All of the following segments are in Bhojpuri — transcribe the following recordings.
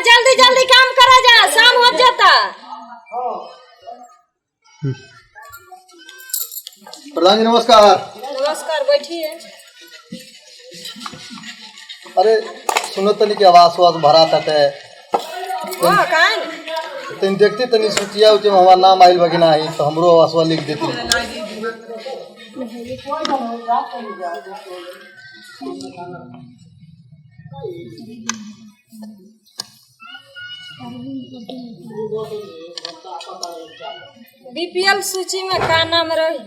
जल्दी जल्दी काम करा जा, शाम हो जाता। प्रधान जी नमस्कार। नमस्कार, बैठिए। अरे सुनो तनी की आवाज भरा ताटे वाह काहे न तनी देखती तनी सूचिया उचे में हमार नाम आइल बा कि नाही तो हमरो आवाज लिख देती। बीपीएल सूची में का नाम रही?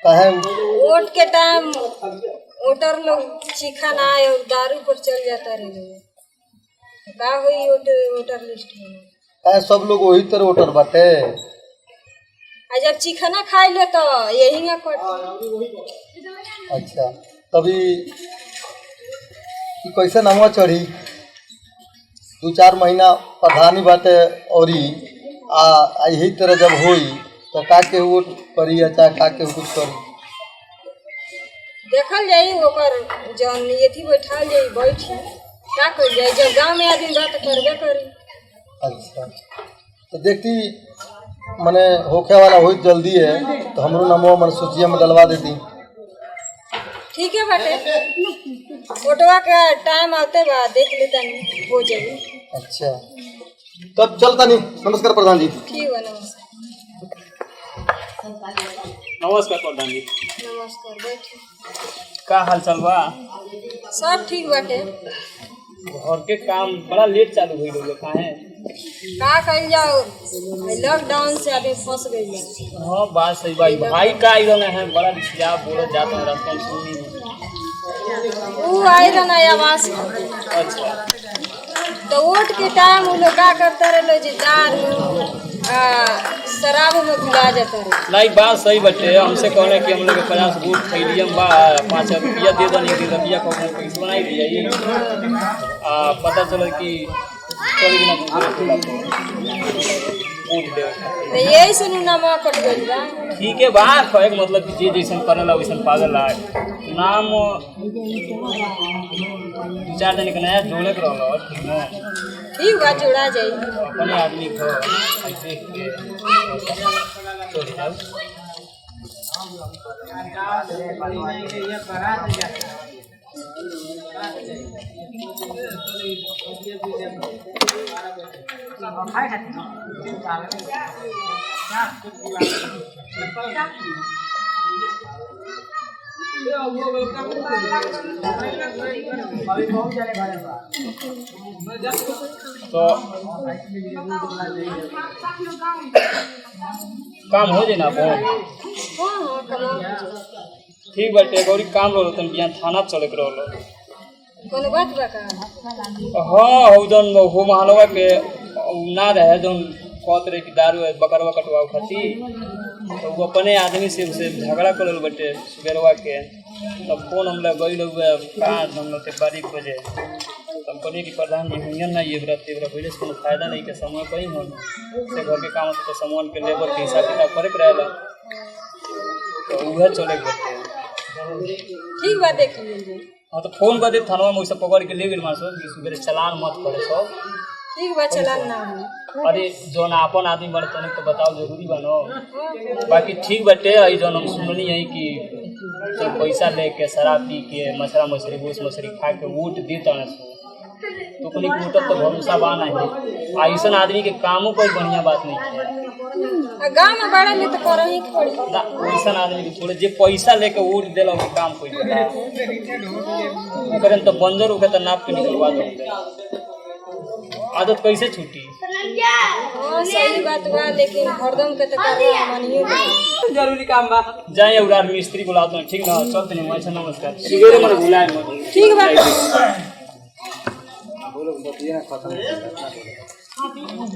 काहे वोट के टाइम वोटर लोग चिखा ना आए और दारू पर चल जाता रहे लोग। का हुई वोटर लिस्ट में? काहे सब लोग वही तरह वोटर बाटे। आ जब चिखना खाई ले तो यही ना कट। अच्छा तभी कि कैसे नामवा चढ़ी 2-4 महीना प्रधानी बाटे और यही तरह जब होई तो का के वोट करी या चाहे का के कुछ करी देखल जाई ओकर जौन येथी बैठाल जाई बैठी का कर जाई। जब गांव में आदमी बात करबे करी। अच्छा तो देखती मने होखे वाला हो जल्दी है तो हमरो नामवा मन सूचिया में डलवा देती। ठीक है बाटे, वोटवा का टाइम आते बा देख लेता हो जाई। अच्छा तब चलता नहीं। नमस्कार प्रधान जी। ठीक है, नमस्कार। नमस्कार प्रधान जी। नमस्कार, बैठे। का हाल चाल बा? सब ठीक बाटे। घर के काम बड़ा लेट चालू हो गई काहे? का कइल जाओ, लॉकडाउन से अभी फंस गई। हाँ बात सही भाई। भाई का आई रहना है बड़ा रिश्तेदार बोलत जाता हूँ रास्ते में सुनी नहीं। वो आई रहना आवास। अच्छा तो वोट के टाइम वो लोग का करता रहे जी दारू शराब में भुला जाता रहे। नहीं बात सही बटे। हमसे कहने कि हम लोग 50 वोट खैलियम बा 5 रुपया दे दो नहीं रुपया को पैसा बनाई दिया पता चलो कि चल बिना वोट दे तो यही से नाम कट गई बा। ठीक है बात है मतलब कि जे जैसन करेला वैसन पागल है। नाम 2-4 दिन के नया जोड़े के रहो ठीक है। ठीक बा, जोड़ा जाई। अपने आदमी को देख के तो काम हो जाए ना फोन। ठीक बाटे गौरी काम रहो तन बिहान थाना चले के रहो। कोनो बात बा का? हाँ हो जन हो महलवा के ना रहे जन कहत रहे कि दारू बकरवा कटवाओ खाती तो वो अपने आदमी से उसे झगड़ा कर बटे सुबेरवा के। तब फोन हम लोग गई लोग हम लोग के बारी खोजे कंपनी की प्रधान जी हुई ना ये व्रत पहले से कोनो फायदा नहीं के समय कहीं हो से घर के काम होते तो सामान के लेबर के हिसाब किताब करे के रहेला तो वह चले गए। ठीक बा, देख लीजिए। हाँ तो फोन कर दे थाना में वैसे पकड़ के ले गए मार कि सुबह चलान मत करे सब। ठीक बा, चलान ना हो। अरे जो ना अपन आदमी बने तने तो बताओ जरूरी बनो। बाकी ठीक बटे आई जो हम सुननी है कि तो पैसा लेके शराब पी के मछरा मछली गोश मछली खा के वोट देता है तो अपनी वोटर तो भरोसा बाना है। ऐसा आदमी के कामों कोई बढ़िया बात नहीं है। गाँव में बड़ा ले तो कर ही पड़ी। ऐसा आदमी के थोड़े जे पैसा लेके वोट देला वो काम कोई करें तो बंदर होके तो नाप के निकलवा दो। आदत कैसे छूटी? हाँ सही बात बा, लेकिन हरदम के तो करवा मानिए जरूरी काम बा जाए और मिस्त्री बुलाते हैं ठीक ना। चलते नहीं मैं नमस्कार मन बुलाए ठीक बा।